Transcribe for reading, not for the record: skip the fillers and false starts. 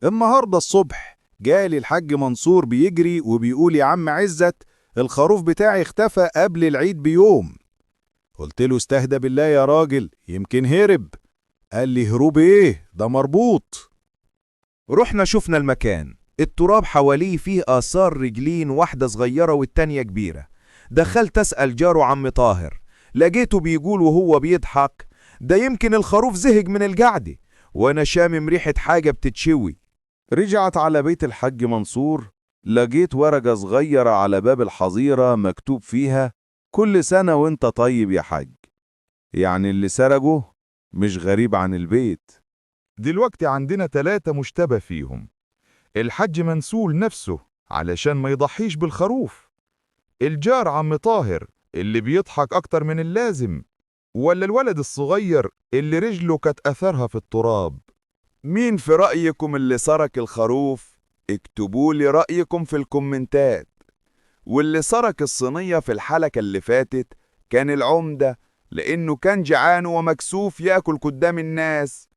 النهاردة الصبح جالي الحاج منصور بيجري وبيقول يا عم عزت، الخروف بتاعي اختفى قبل العيد بيوم. قلت له استهدى بالله يا راجل، يمكن هرب. قال لي هروب ايه، ده مربوط. رحنا شفنا المكان، التراب حواليه فيه آثار رجلين، واحدة صغيرة والتانية كبيرة. دخلت أسأل جاره عم طاهر، لقيته بيقول وهو بيضحك: ده يمكن الخروف زهق من القعدة، وانا شامم ريحة حاجة بتتشوي. رجعت على بيت الحاج منصور، لقيت ورقة صغيرة على باب الحظيرة مكتوب فيها: كل سنة وانت طيب يا حاج. يعني اللي سرقه مش غريب عن البيت. دلوقتي عندنا 3 مشتبه فيهم: الحاج منسول نفسه علشان ما يضحيش بالخروف، الجار عم طاهر اللي بيضحك أكتر من اللازم، ولا الولد الصغير اللي رجله كانت أثرها في التراب. مين في رأيكم اللي سرق الخروف؟ اكتبوا لي رأيكم في الكومنتات. واللي سرق الصينية في الحلقة اللي فاتت كان العمدة، لأنه كان جعان ومكسوف ياكل قدام الناس،